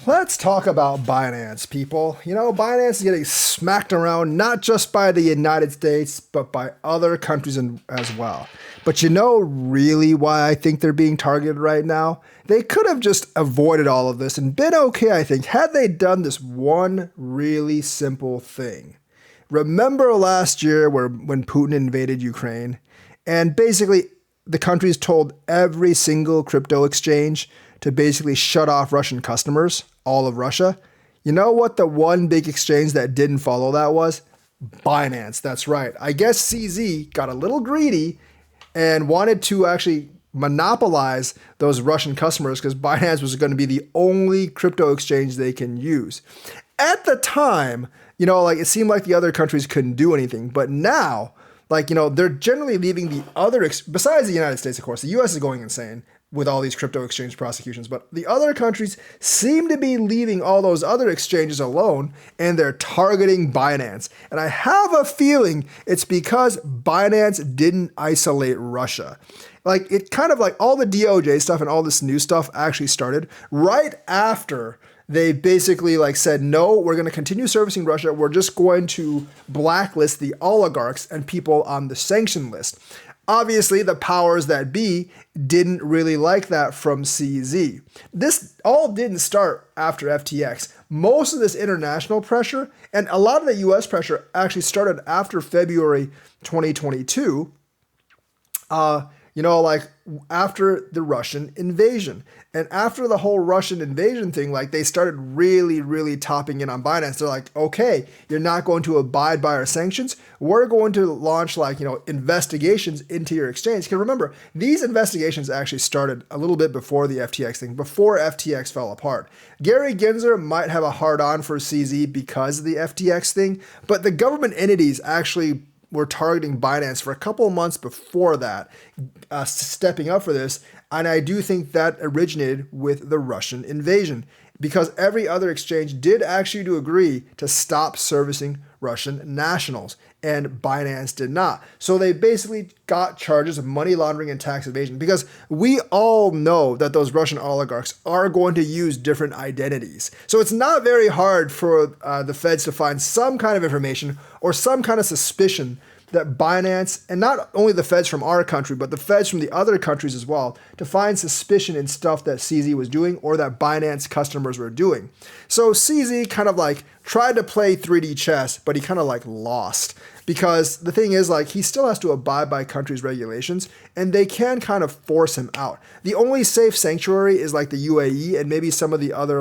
Let's talk about Binance, people. You know, Binance is getting smacked around not just by the United States, but by other countries as well. But you know really why I think they're being targeted right now? They could have just avoided all of this and been okay, I think, had they done this one really simple thing. Remember last year when Putin invaded Ukraine? And basically, the countries told every single crypto exchange to basically shut off Russian customers, all of Russia. You know what the one big exchange that didn't follow that was? Binance, that's right. I guess CZ got a little greedy and wanted to actually monopolize those Russian customers because Binance was going to be the only crypto exchange they can use. At the time, it seemed like the other countries couldn't do anything, but now, they're generally leaving the other, besides the United States, of course, the US is going insane with all these crypto exchange prosecutions, but the other countries seem to be leaving all those other exchanges alone and they're targeting Binance. And I have a feeling it's because Binance didn't isolate Russia. It kind of like all the DOJ stuff and all this new stuff actually started right after they basically said, no, we're going to continue servicing Russia. We're just going to blacklist the oligarchs and people on the sanction list. Obviously, the powers that be didn't really like that from CZ. This all didn't start after FTX. Most of this international pressure and a lot of the US pressure actually started after February 2022. After the Russian invasion. And after the whole Russian invasion thing, they started really, really topping in on Binance. They're like, okay, you're not going to abide by our sanctions. We're going to launch investigations into your exchange. Because remember, these investigations actually started a little bit before the FTX thing, before FTX fell apart. Gary Gensler might have a hard on for CZ because of the FTX thing, but the government entities actually were targeting Binance for a couple of months before that, stepping up for this. And I do think that originated with the Russian invasion because every other exchange did actually to agree to stop servicing Russian nationals and Binance did not. So they basically got charges of money laundering and tax evasion because we all know that those Russian oligarchs are going to use different identities. So it's not very hard for the feds to find some kind of information or some kind of suspicion that Binance, and not only the feds from our country, but the feds from the other countries as well, to find suspicion in stuff that CZ was doing or that Binance customers were doing. So CZ kind of tried to play 3D chess, but he kind of lost. Because the thing is, he still has to abide by countries' regulations, and they can kind of force him out. The only safe sanctuary is the UAE and maybe some of the other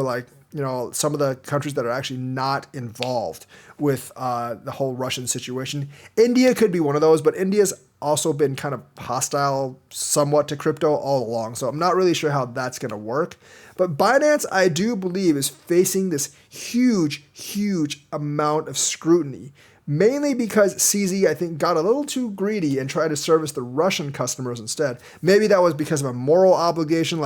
some of the countries that are actually not involved with the whole Russian situation. India could be one of those, but India's also been kind of hostile somewhat to crypto all along. So I'm not really sure how that's going to work. But Binance, I do believe, is facing this huge, huge amount of scrutiny. Mainly because CZ, I think, got a little too greedy and tried to service the Russian customers instead. Maybe that was because of a moral obligation,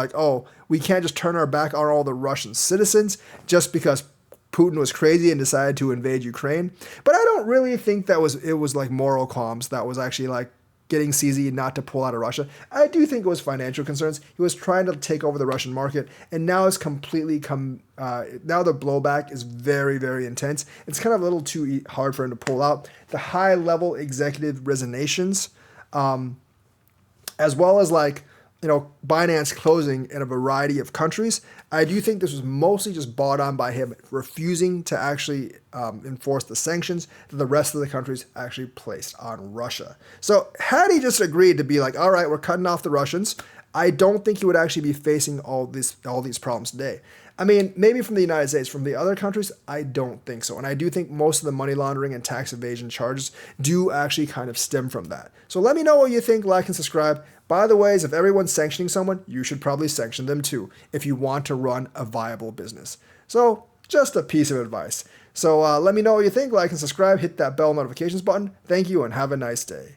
we can't just turn our back on all the Russian citizens just because Putin was crazy and decided to invade Ukraine. But I don't really think it was moral qualms that was actually getting CZ not to pull out of Russia. I do think it was financial concerns. He was trying to take over the Russian market, and now it's completely now the blowback is very, very intense. It's kind of a little too hard for him to pull out. The high-level executive resignations, as well as Binance closing in a variety of countries. I do think this was mostly just bought on by him refusing to actually enforce the sanctions that the rest of the countries actually placed on Russia. So had he just agreed to be all right, we're cutting off the Russians, I don't think he would actually be facing all these problems today. I mean, maybe from the United States, from the other countries, I don't think so. And I do think most of the money laundering and tax evasion charges do actually kind of stem from that. So let me know what you think, like and subscribe. By the way, if everyone's sanctioning someone, you should probably sanction them too if you want to run a viable business. So just a piece of advice. So let me know what you think, like and subscribe, hit that bell notifications button. Thank you and have a nice day.